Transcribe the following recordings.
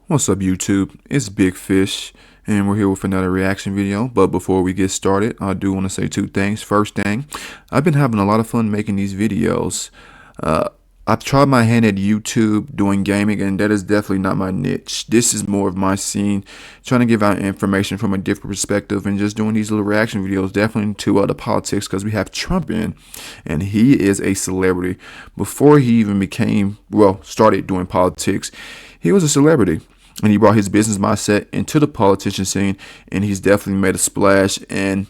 What's up, YouTube? It's Big Fish, and we're here with another reaction video. But before we get started, I do want to say two things. First thing, I've been having a lot of fun making these videos. I've tried my hand at YouTube doing gaming, and that is definitely not my niche. This is more of my scene, trying to give out information from a different perspective, and just doing these little reaction videos, definitely to the politics, because we have Trump in, and he is a celebrity. Before he even started doing politics, he was a celebrity. And he brought his business mindset into the politician scene, and he's definitely made a splash, and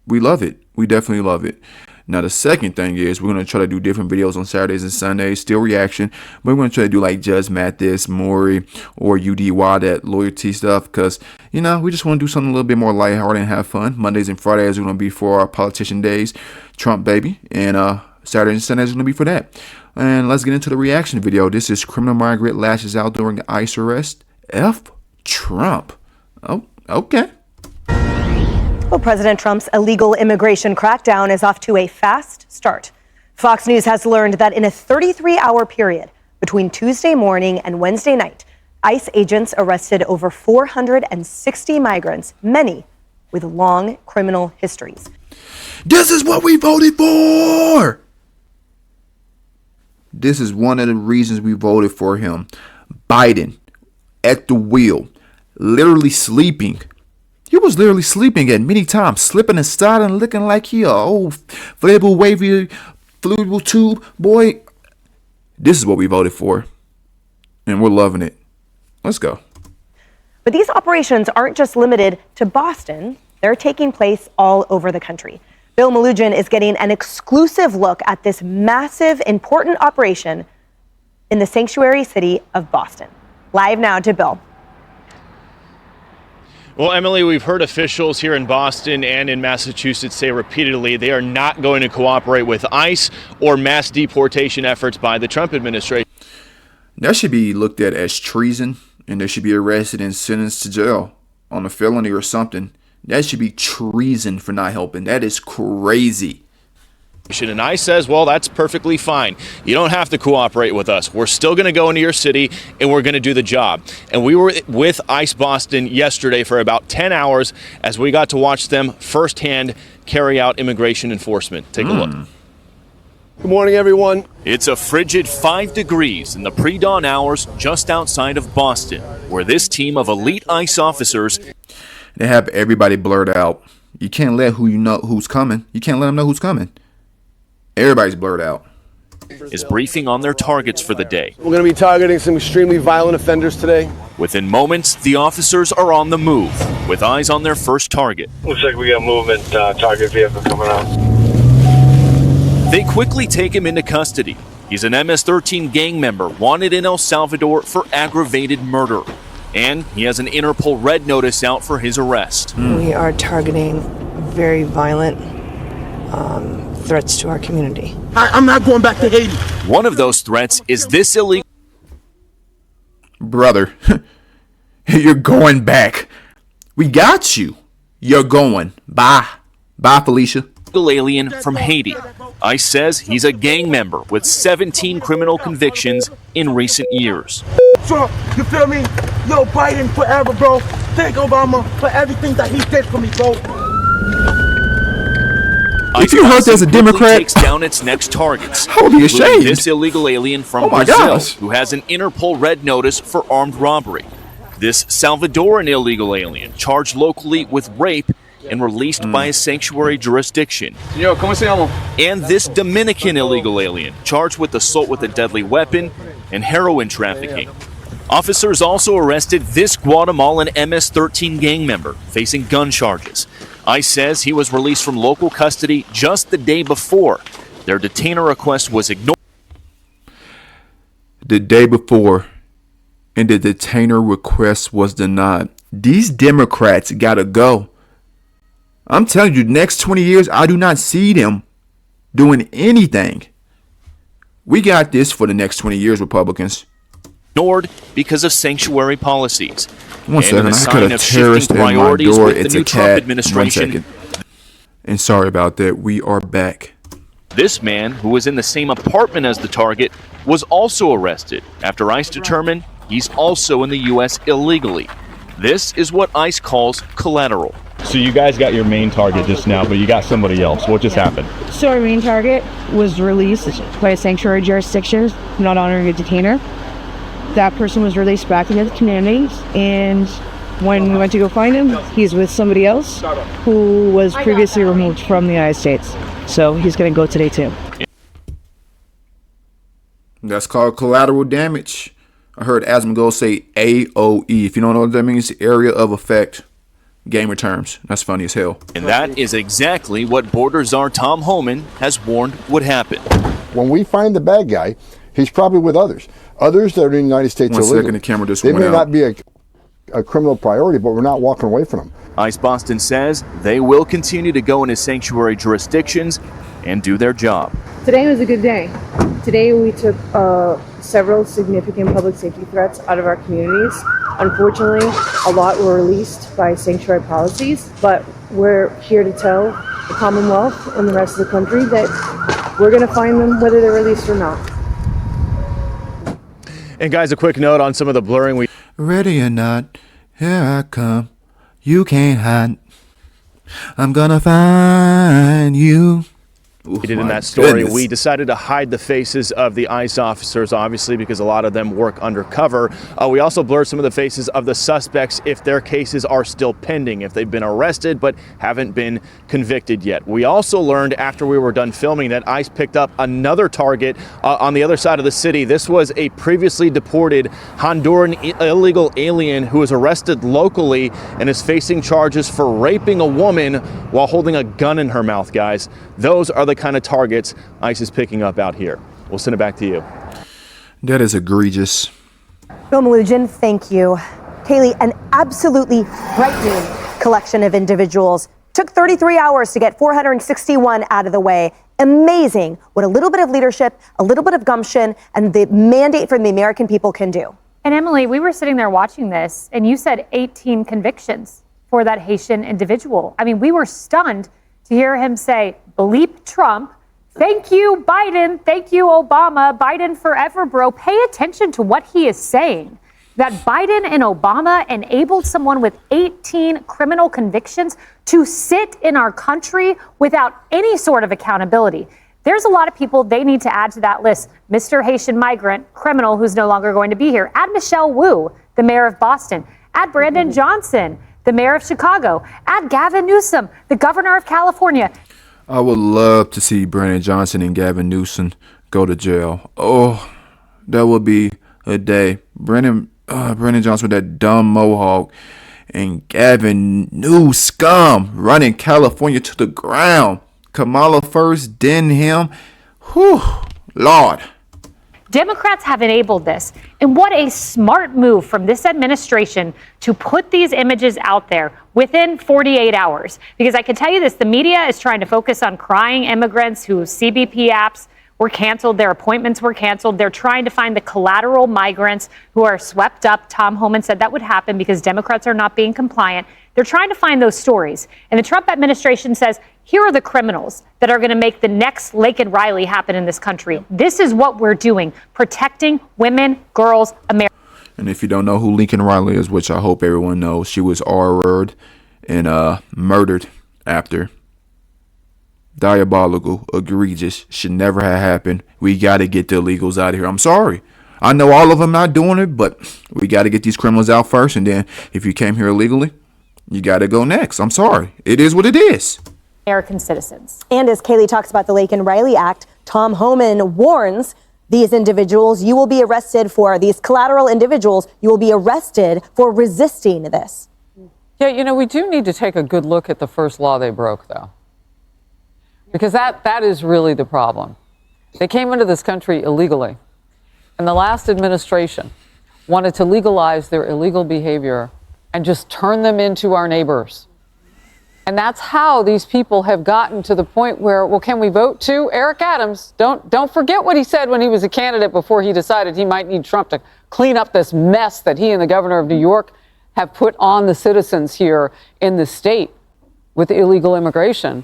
we love it. We definitely love it. Now, the second thing is we're going to try to do different videos on Saturdays and Sundays, still reaction. But we're going to try to do like Judge Mathis, Maury, or UDY, that loyalty stuff, because, we just want to do something a little bit more lighthearted and have fun. Mondays and Fridays are going to be for our politician days, Trump baby, and Saturdays and Sundays are going to be for that. And let's get into the reaction video. This is Criminal Margaret lashes out during ICE arrest. F. Trump. Oh, okay. Well, President Trump's illegal immigration crackdown is off to a fast start. Fox News has learned that in a 33-hour period between Tuesday morning and Wednesday night, ICE agents arrested over 460 migrants, many with long criminal histories. This is what we voted for! This is one of the reasons we voted for him. Biden at the wheel, literally sleeping. He was literally sleeping at many times, slipping and sliding, looking like he a old inflatable wavy fluid tube boy. This is what we voted for, and we're loving it. Let's go. But these operations aren't just limited to Boston. They're taking place all over the country. Bill Melugin is getting an exclusive look at this massive, important operation in the sanctuary city of Boston. Live now to Bill. Well, Emily, we've heard officials here in Boston and in Massachusetts say repeatedly they are not going to cooperate with ICE or mass deportation efforts by the Trump administration. That should be looked at as treason, and they should be arrested and sentenced to jail on a felony or something. That should be treason for not helping. That is crazy. And ICE says, well, that's perfectly fine. You don't have to cooperate with us. We're still going to go into your city and we're going to do the job. And we were with ICE Boston yesterday for about 10 hours as we got to watch them firsthand carry out immigration enforcement. Take a look. Good morning, everyone. It's a frigid 5 degrees in the pre-dawn hours just outside of Boston, where this team of elite ICE officers, they have everybody blurred out. You can't let who's coming. You can't let them know who's coming. Everybody's blurred out. Is briefing on their targets for the day. We're going to be targeting some extremely violent offenders today. Within moments, the officers are on the move, with eyes on their first target. Looks like we got movement, target vehicle coming out. They quickly take him into custody. He's an MS-13 gang member wanted in El Salvador for aggravated murder. And he has an Interpol red notice out for his arrest. We are targeting very violent threats to our community. I'm not going back to Haiti. One of those threats is this illegal Brother, you're going back. We got you. You're going. Bye. Bye, Felicia. alien from Haiti. ICE says he's a gang member with 17 criminal convictions in recent years. Trump, you feel me? Yo, Biden forever, bro. Thank Obama for everything that he did for me, bro. If you heard there's a Democrat, takes down its next targets. I would be ashamed. This illegal alien from Brazil, who has an Interpol red notice for armed robbery. This Salvadoran illegal alien, charged locally with rape and released by a sanctuary jurisdiction. Yo, ¿cómo se llama? And this Dominican illegal alien, charged with assault with a deadly weapon and heroin trafficking. Officers also arrested this Guatemalan MS-13 gang member, facing gun charges. ICE says he was released from local custody just the day before. Their detainer request was ignored. The day before, and the detainer request was denied. These Democrats gotta go. I'm telling you, next 20 years, I do not see them doing anything. We got this for the next 20 years, Republicans. Ignored because of sanctuary policies. One second, I got a terrorist in my door. It's a cat. 1 second. And sorry about that. We are back. This man, who was in the same apartment as the target, was also arrested after ICE determined he He's also in the U.S. illegally. This is what ICE calls collateral. So you guys got your main target just now, but you got somebody else. What just happened? So our main target was released by a sanctuary jurisdiction, not honoring a detainer. That person was released back into the community, and when we went to go find him, he's with somebody else who was previously removed from the United States. So he's going to go today too. That's called collateral damage. I heard Asmongold say AOE. If you don't know what that means, area of effect. Gamer terms. That's funny as hell. And that is exactly what Border Czar Tom Homan has warned would happen. When we find the bad guy, he's probably with others. Others that are in the United States One illegally. second, the camera just They went may out. not be a criminal priority, but we're not walking away from them. ICE Boston says they will continue to go into sanctuary jurisdictions and do their job. Today was a good day. Today we took several significant public safety threats out of our communities. Unfortunately, a lot were released by sanctuary policies, but we're here to tell the Commonwealth and the rest of the country that we're going to find them whether they're released or not. And guys, a quick note on some of the blurring. Ready or not, here I come. You can't hide. I'm gonna find you. We did in that story. We decided to hide the faces of the ICE officers, obviously, because a lot of them work undercover. We also blurred some of the faces of the suspects if their cases are still pending, if they've been arrested but haven't been convicted yet. We also learned after we were done filming that ICE picked up another target on the other side of the city. This was a previously deported Honduran illegal alien who was arrested locally and is facing charges for raping a woman while holding a gun in her mouth, guys. Those are the kind of targets ICE is picking up out here. We'll send it back to you. That is egregious. Bill Malugin, thank you. Kaylee, an absolutely frightening collection of individuals. Took 33 hours to get 461 out of the way. Amazing what a little bit of leadership, a little bit of gumption, and the mandate from the American people can do. And Emily, we were sitting there watching this, and you said 18 convictions for that Haitian individual. I mean, we were stunned to hear him say, bleep Trump, thank you, Biden, thank you, Obama, Biden forever, bro. Pay attention to what he is saying. That Biden and Obama enabled someone with 18 criminal convictions to sit in our country without any sort of accountability. There's a lot of people they need to add to that list. Mr. Haitian migrant, criminal who's no longer going to be here. Add Michelle Wu, the mayor of Boston. Add Brandon Johnson, the mayor of Chicago. Add Gavin Newsom, the governor of California. I would love to see Brandon Johnson and Gavin Newsom go to jail. Oh, that would be a day. Brandon Johnson with that dumb mohawk and Gavin Newsom running California to the ground. Kamala first, then him. Whew, Lord. Democrats have enabled this. And what a smart move from this administration to put these images out there within 48 hours. Because I can tell you this, the media is trying to focus on crying immigrants whose CBP apps were canceled, their appointments were canceled. They're trying to find the collateral migrants who are swept up. Tom Homan said that would happen because Democrats are not being compliant. They're trying to find those stories. And the Trump administration says, here are the criminals that are going to make the next Laken Riley happen in this country. This is what we're doing, protecting women, girls, America. And if you don't know who Lincoln Riley is, which I hope everyone knows, she was R-word and murdered after. Diabolical, egregious, should never have happened. We got to get the illegals out of here. I'm sorry. I know all of them not doing it, but we got to get these criminals out first. And then if you came here illegally, you got to go next. I'm sorry. It is what it is. American citizens. And as Kaylee talks about the Laken Riley Act, Tom Homan warns these individuals, you will be arrested for these collateral individuals. You will be arrested for resisting this. Yeah, you know, we do need to take a good look at the first law they broke, though, because that is really the problem. They came into this country illegally, and the last administration wanted to legalize their illegal behavior and just turn them into our neighbors. And that's how these people have gotten to the point where, well, can we vote too? Eric Adams, don't forget what he said when he was a candidate before he decided he might need Trump to clean up this mess that he and the governor of New York have put on the citizens here in the state with illegal immigration.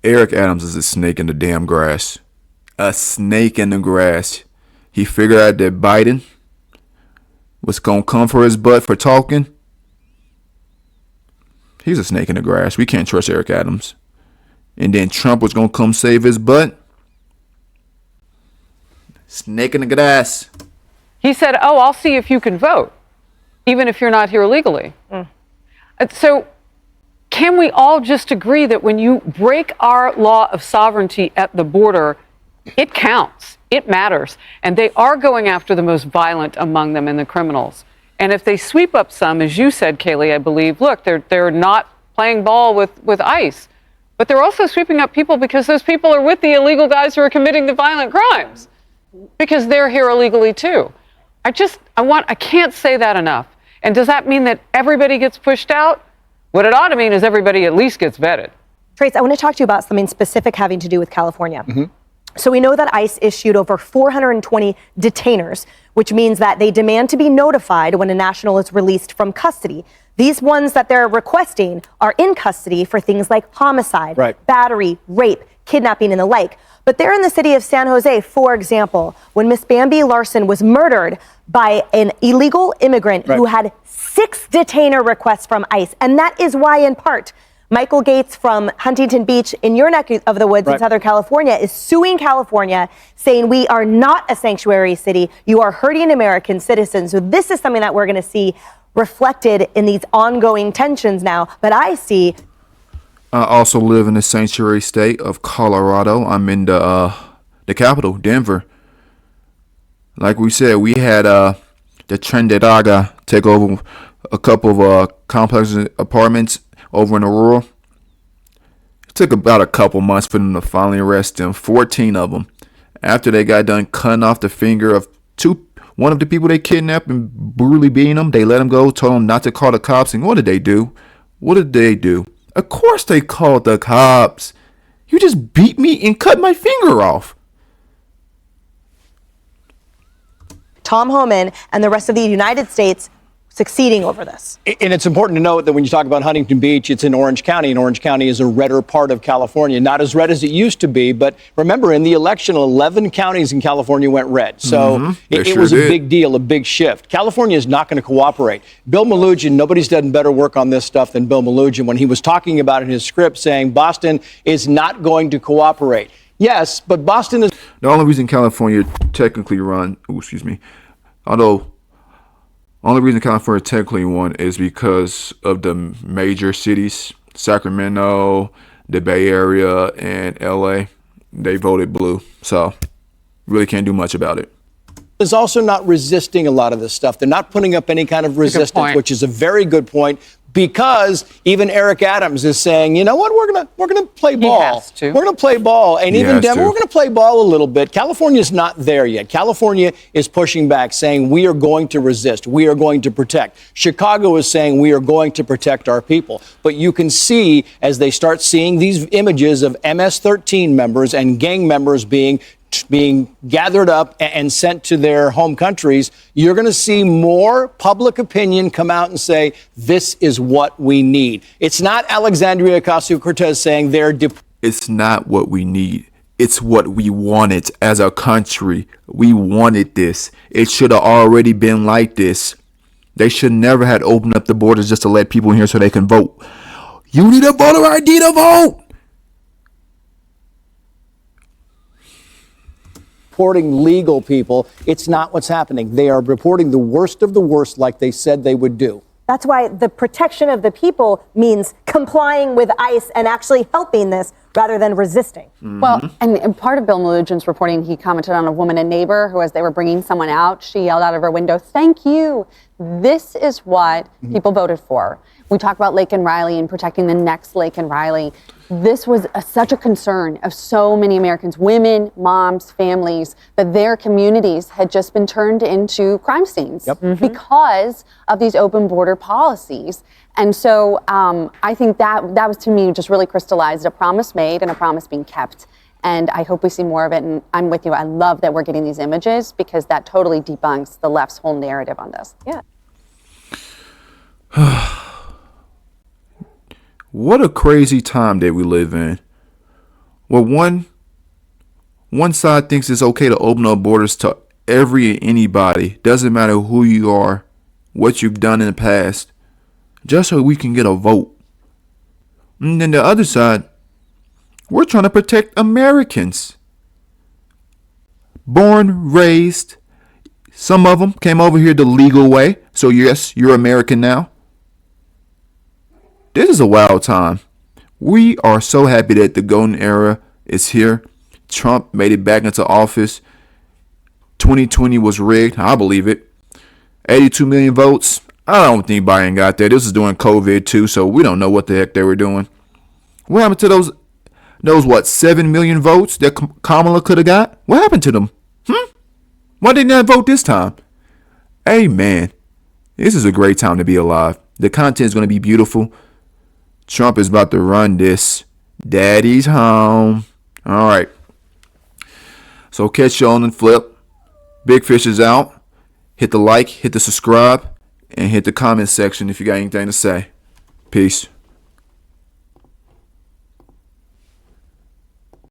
Eric Adams is a snake in the damn grass. A snake in the grass. he figured out that Biden was going to come for his butt for talking. He's a snake in the grass. We can't trust Eric Adams. And then Trump was going to come save his butt. Snake in the grass. He said, oh, I'll see if you can vote, even if you're not here legally. So can we all just agree that when you break our law of sovereignty at the border, it counts, it matters, and they are going after the most violent among them and the criminals. And if they sweep up some, as you said, Kaylee, I believe, look, they're not playing ball with ICE, but they're also sweeping up people because those people are with the illegal guys who are committing the violent crimes because they're here illegally too. I can't say that enough. And does that mean that everybody gets pushed out? What it ought to mean is everybody at least gets vetted. Trace, I want to talk to you about something specific having to do with California. So we know that ICE issued over 420 detainers, which means that they demand to be notified when a national is released from custody. These ones that they're requesting are in custody for things like homicide, battery, rape, kidnapping, and the like. But they're in the city of San Jose, for example, when Miss Bambi Larson was murdered by an illegal immigrant who had 6 detainer requests from ICE. And that is why, in part, Michael Gates from Huntington Beach in your neck of the woods in Southern California is suing California, saying we are not a sanctuary city. You are hurting American citizens. So this is something that we're going to see reflected in these ongoing tensions now. But I also live in the sanctuary state of Colorado. I'm in the capital, Denver. Like we said, we had the Trendedaga take over a couple of complexes, apartments over in Aurora. It took about a couple months for them to finally arrest them, 14 of them. After they got done cutting off the finger of one of the people they kidnapped and brutally beating them, they let them go, told them not to call the cops. And what did they do? Of course they called the cops. You just beat me and cut my finger off. Tom Homan and the rest of the United States succeeding over this. And it's important to note that when you talk about Huntington Beach, it's in Orange County, and Orange County is a redder part of California. Not as red as it used to be, but remember, in the election, 11 counties in California went red. So it was a big deal, a big shift. California is not going to cooperate. Bill Melugin, nobody's done better work on this stuff than Bill Melugin when he was talking about in his script saying Boston is not going to cooperate. Yes, but Boston is... The only reason California technically only reason California technically won is because of the major cities, Sacramento, the Bay Area, and LA. They voted blue, so really can't do much about it. Is also not resisting a lot of this stuff. They're not putting up any kind of resistance, which is a very good point, because even Eric Adams is saying, you know what, we're gonna play ball. He has to. We're gonna play ball, and even Denver, we're gonna play ball a little bit. California's not there yet. California is pushing back, saying we are going to resist, we are going to protect. Chicago is saying we are going to protect our people. But you can see as they start seeing these images of MS-13 members and gang members being gathered up and sent to their home countries, you're going to see more public opinion come out and say, this is what we need. It's not Alexandria Ocasio-Cortez saying it's not what we need. It's what we wanted as a country. We wanted this. It should have already been like this. They should never have opened up the borders just to let people in here so they can vote. You need a voter ID to vote. Reporting legal people, it's not what's happening. They are reporting the worst of the worst like they said they would do. That's why the protection of the people means complying with ICE and actually helping this rather than resisting. Well, and part of Bill Melugin's reporting, he commented on a woman, a neighbor, who, as they were bringing someone out, she yelled out of her window, "Thank you. This is what people voted for." We talk about Laken Riley and protecting the next Laken Riley. This was such a concern of so many Americans, women, moms, families, that their communities had just been turned into crime scenes because of these open border policies. And so I think that was, to me, just really crystallized a promise made and a promise being kept. And I hope we see more of it. And I'm with you. I love that we're getting these images because that totally debunks the left's whole narrative on this. Yeah. What a crazy time that we live in. Well, one side thinks it's okay to open up borders to anybody, doesn't matter who you are, what you've done in the past, just so we can get a vote. And then the other side, we're trying to protect Americans. Born, raised, some of them came over here the legal way. So yes, you're American now. This is a wild time. We are so happy that the golden era is here. Trump made it back into office. 2020 was rigged. I believe it. 82 million votes. I don't think Biden got that. This is during COVID too, so we don't know what the heck they were doing. What happened to those 7 million votes that Kamala could have got? What happened to them? Why didn't they vote this time? Hey man, this is a great time to be alive. The content is going to be beautiful. Trump is about to run this. Daddy's home. All right. So catch you on the flip. Big Fish is out. Hit the like, hit the subscribe, and hit the comment section if you got anything to say. Peace.